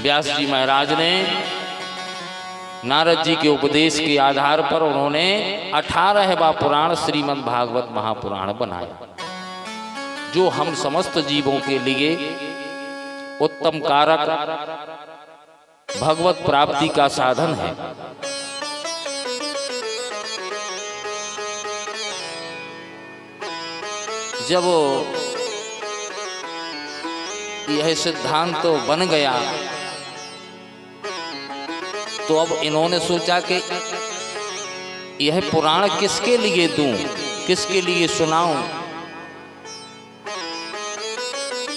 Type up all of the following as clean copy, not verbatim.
व्यास जी महाराज ने नारद जी के उपदेश के आधार पर उन्होंने 18वां पुराण श्रीमद् भागवत महापुराण बनाया, जो हम समस्त जीवों के लिए उत्तम कारक भगवत प्राप्ति का साधन है। जब यह सिद्धांत तो बन गया तो अब इन्होंने सोचा कि यह पुराण किसके लिए दूं, किसके लिए सुनाऊं।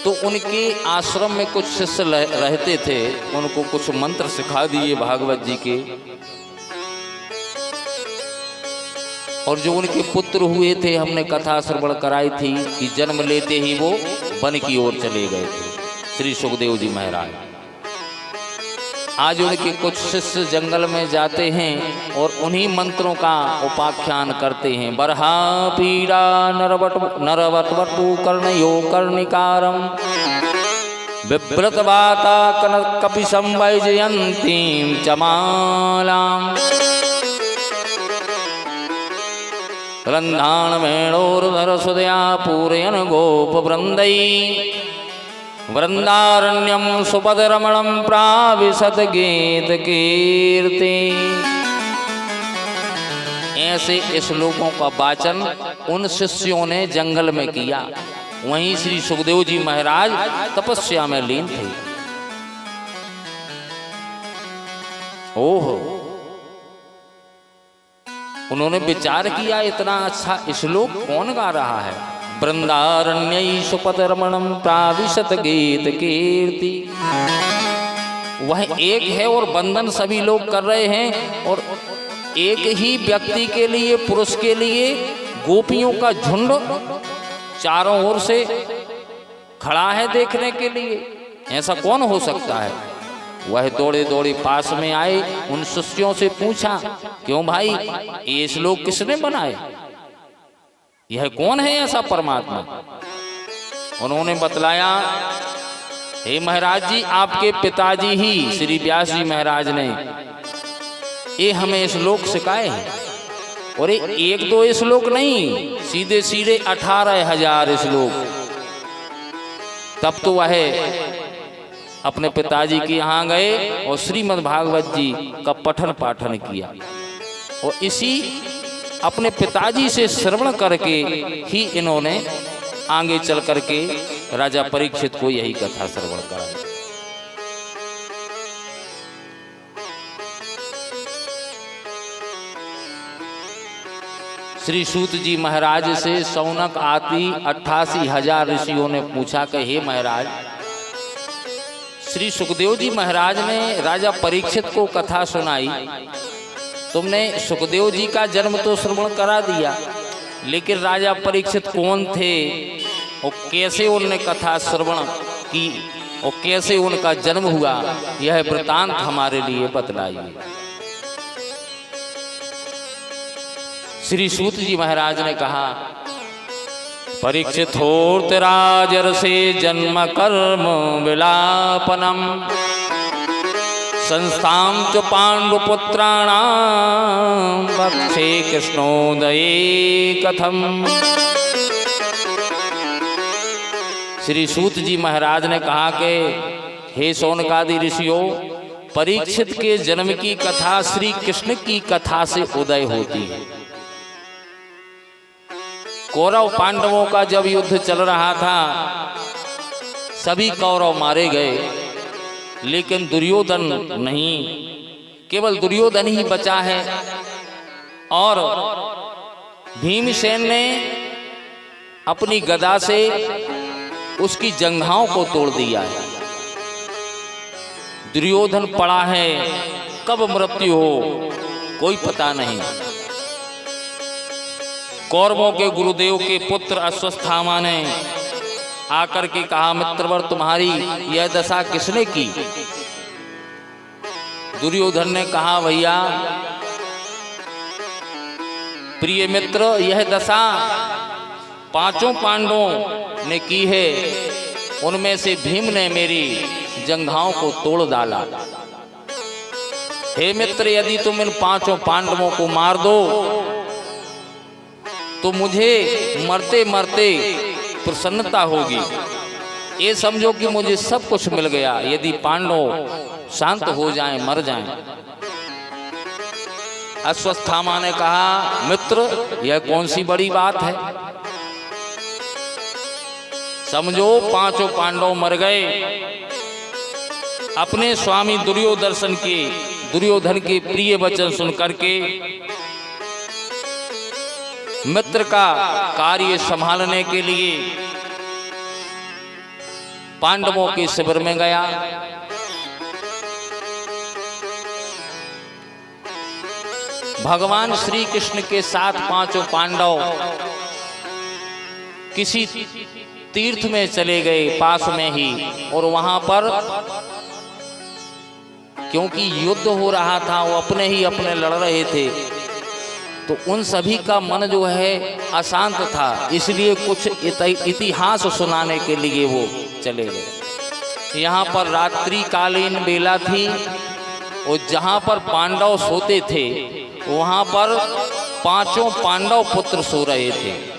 तो उनके आश्रम में कुछ शिष्य रहते थे, उनको कुछ मंत्र सिखा दिए भागवत जी के, और जो उनके पुत्र हुए थे हमने कथा श्रवण कराई थी कि जन्म लेते ही वो वन की ओर चले गए थे श्री सुखदेव जी महाराज। आज उनके कुछ शिष्य जंगल में जाते हैं और उन्हीं मंत्रों का उपाख्यान करते हैं। बरहा पीड़ा नरवटवटु कर्णयो कर्णिकारम बिभ्रत वाता कपि संवैजयंतीं चमालां रंधान मेणोर्धर सुदया पूरयन गोप वृंदै वृंदारण्यम सुपदरमणं प्राविशत गीत कीर्ति। ऐसे श्लोकों का वाचन उन शिष्यों ने जंगल में किया। वहीं श्री सुखदेव जी महाराज तपस्या में लीन थे। ओहो, उन्होंने विचार किया इतना अच्छा श्लोक कौन गा रहा है। वृंदारण्य सुपदरमणं प्राविशत गीत कीर्ति। वह एक है और बंधन सभी लोग कर रहे हैं, और एक ही व्यक्ति के लिए, पुरुष के लिए गोपियों का झुंड चारों ओर से खड़ा है देखने के लिए। ऐसा कौन हो सकता है। वह दौड़े दौड़े पास में आए, उन शिष्यों से पूछा, क्यों भाई ये श्लोक किसने बनाए, यह कौन है ऐसा परमात्मा। उन्होंने बतलाया, हे महाराज जी, आपके पिताजी ही श्री व्यास जी महाराज ने ये हमें श्लोक सिखाए हैं। और एक दो श्लोक नहीं, सीधे सीधे 18,000 श्लोक। तब तो वह अपने पिताजी के यहाँ गए और श्रीमद् भागवत जी का पठन पाठन किया, और इसी अपने पिताजी से श्रवण करके ही इन्होंने आगे चल करके राजा परीक्षित को यही कथा श्रवण कराई। श्री सूत जी महाराज से शौनक आदि 88,000 ऋषियों ने पूछा कि हे महाराज, श्री सुखदेव जी महाराज ने राजा परीक्षित को कथा सुनाई, तुमने सुखदेव जी का जन्म तो श्रवण करा दिया, लेकिन राजा परीक्षित कौन थे और कैसे उन्होंने कथा श्रवण की और कैसे उनका जन्म हुआ, यह वृतांत हमारे लिए बतलाइए। श्री सूत जी महाराज ने कहा, परीक्षित होर्तराजर्षे जन्म कर्म विलापनम संस्थां च पांडुपुत्राणां वक्षे कृष्णोदये कथम। श्री सूत जी महाराज ने कहा कि हे शौनकादि ऋषियों, परीक्षित के जन्म की कथा श्री कृष्ण की कथा से उदय होती है। कौरव पांडवों का जब युद्ध चल रहा था, सभी कौरव मारे गए, लेकिन दुर्योधन नहीं, केवल दुर्योधन ही बचा है। और भीमसेन ने अपनी गदा से उसकी जंघाओं को तोड़ दिया है। दुर्योधन पड़ा है, कब मृत्यु हो कोई पता नहीं। कौरवों के गुरुदेव के पुत्र अश्वत्थामा ने आकर के कहा, मित्रवर तुम्हारी यह दशा किसने की। दुर्योधन ने कहा, भैया प्रिय मित्र, यह दशा पांचों पांडवों ने की है, उनमें से भीम ने मेरी जंघाओं को तोड़ डाला। हे मित्र, यदि तुम इन 5 पांडवों को मार दो तो मुझे मरते मरते प्रसन्नता होगी। ये समझो कि मुझे सब कुछ मिल गया यदि पांडव शांत हो जाएं, मर जाएं। अश्वत्थामा ने कहा, मित्र यह कौन सी बड़ी बात है। समझो 5 पांडव मर गए। अपने स्वामी दुर्योधन के प्रिय वचन सुन करके मित्र का कार्य संभालने के लिए पांडवों के शिविर में गया। भगवान श्री कृष्ण के साथ 5 पांडव किसी तीर्थ में चले गए पास में ही, और वहां पर क्योंकि युद्ध हो रहा था, वो अपने लड़ रहे थे, तो उन सभी का मन जो है अशांत था, इसलिए कुछ इतिहास सुनाने के लिए वो चले गए। यहाँ पर रात्रि कालीन बेला थी, और जहाँ पर पांडव सोते थे वहाँ पर 5 पांडव पुत्र सो रहे थे।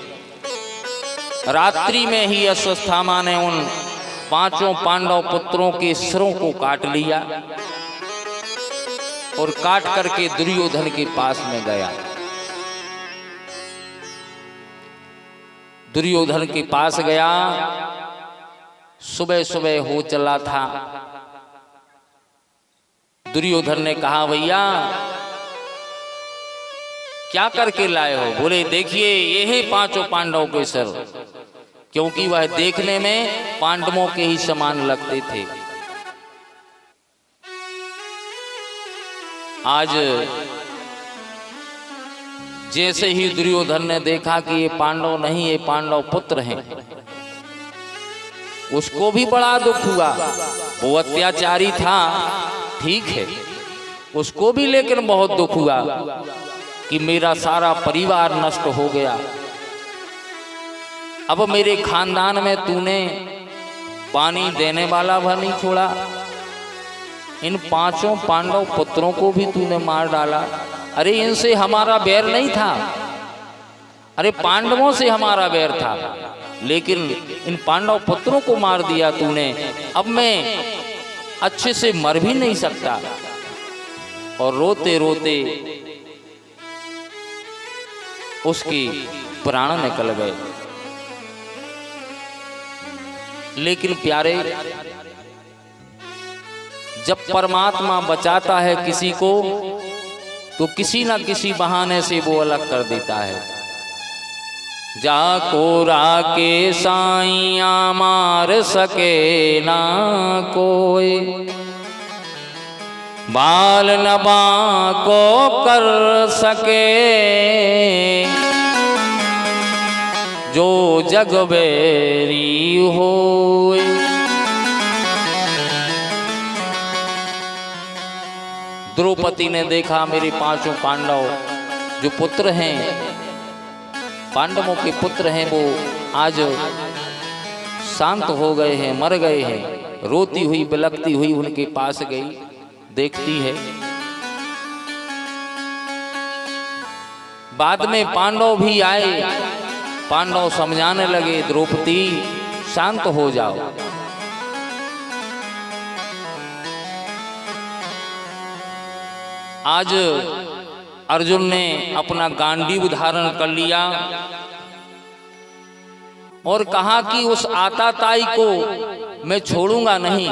रात्रि में ही अश्वत्थामा ने उन 5 पांडव पुत्रों के सिरों को काट लिया और काट करके दुर्योधन के पास में गया। दुर्योधन के पास गया, सुबह सुबह हो चला था। दुर्योधन ने कहा, भैया क्या करके लाए हो। बोले, देखिए ये है 5 पांडवों के सिर, क्योंकि वह देखने में पांडवों के ही समान लगते थे। आज जैसे ही दुर्योधन ने देखा कि ये पांडव नहीं, ये पांडव पुत्र हैं, उसको भी बड़ा दुख हुआ। वो अत्याचारी था, ठीक है, उसको भी लेकिन बहुत दुख हुआ कि मेरा सारा परिवार नष्ट हो गया। अब मेरे खानदान में तूने पानी देने वाला भी नहीं छोड़ा, इन 5 पांडव पुत्रों को भी तूने मार डाला। अरे इनसे हमारा बैर नहीं था, अरे पांडवों से हमारा बैर था, लेकिन इन पांडव पुत्रों को मार दिया तूने। अब मैं अच्छे से मर भी नहीं सकता। और रोते रोते उसके प्राण निकल गए। लेकिन प्यारे, जब परमात्मा बचाता है किसी को तो किसी ना किसी बहाने से वो अलग कर देता है। जाको राके साइया मार सके ना कोई, बाल नबा को कर सके, जो जग बेरी होए। द्रौपदी ने देखा मेरे 5 पांडव जो पुत्र हैं, पांडवों के पुत्र हैं, वो आज शांत हो गए हैं, मर गए हैं। रोती हुई बिलखती हुई उनके पास गई, देखती है। बाद में पांडव भी आए, पांडव समझाने लगे, द्रौपदी शांत हो जाओ। आज अर्जुन ने अपना गांडीव धारण कर लिया और कहा कि उस आताताई को मैं छोड़ूंगा नहीं,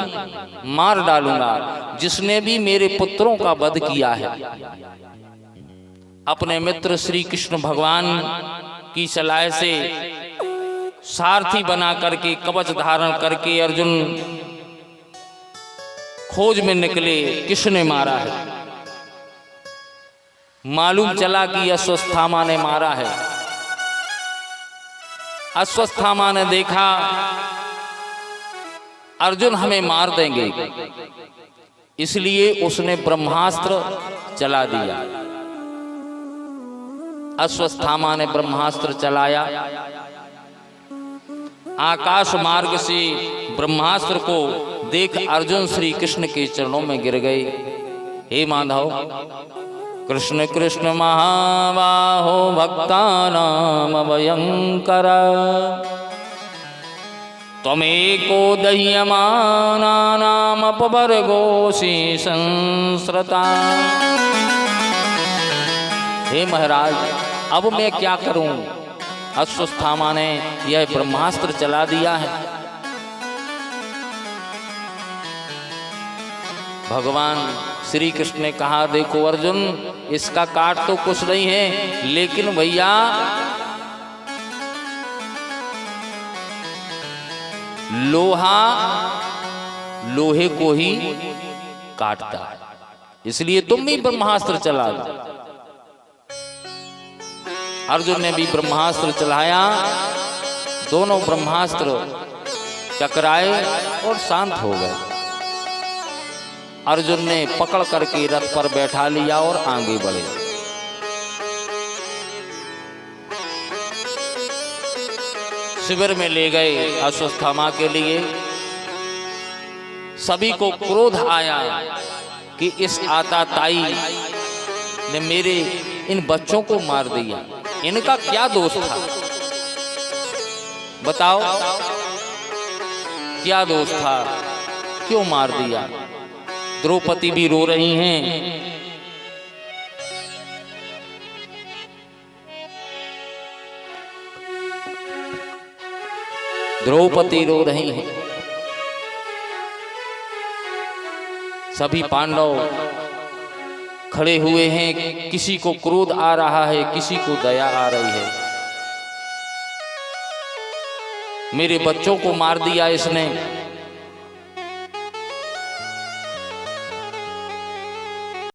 मार डालूंगा, जिसने भी मेरे पुत्रों का वध किया है। अपने मित्र श्री कृष्ण भगवान की सलाह से सारथी बना करके, कवच धारण करके अर्जुन खोज में निकले, किसने मारा है। मालूम चला कि अश्वत्थामा ने मारा है। अश्वत्थामा ने देखा अर्जुन हमें मार देंगे, इसलिए उसने ब्रह्मास्त्र चला दिया। अश्वत्थामा ने ब्रह्मास्त्र चलाया, आकाश मार्ग से ब्रह्मास्त्र को देख अर्जुन श्री कृष्ण के चरणों में गिर गए। हे माधव, कृष्ण कृष्ण महाबाहो भक्तानाम भयंकर, त्वमेको दह्यमानानाम अपवर्गोऽसि संस्रता। हे महाराज, अब मैं क्या करूं? अश्वत्थामा ने यह ब्रह्मास्त्र चला दिया है। भगवान श्री कृष्ण ने कहा, देखो अर्जुन, इसका काट तो कुछ नहीं है, लेकिन भैया लोहा लोहे को ही काटता है, इसलिए तुम भी ब्रह्मास्त्र चला दो। अर्जुन ने भी ब्रह्मास्त्र चलाया, दोनों ब्रह्मास्त्र टकराए और शांत हो गए। अर्जुन ने पकड़ करके रथ पर बैठा लिया और आगे बढ़े। शिविर में ले गए अश्वत्थामा के लिए। सभी को क्रोध आया कि इस आताताई ने मेरे इन बच्चों को मार दिया, इनका क्या दोष था? बताओ, क्या दोष था? क्यों मार दिया? द्रौपदी भी रो रही हैं। द्रौपदी रो रही हैं। सभी पांडव खड़े हुए हैं, किसी को क्रोध आ रहा है, किसी को दया आ रही है। मेरे बच्चों को मार दिया इसने,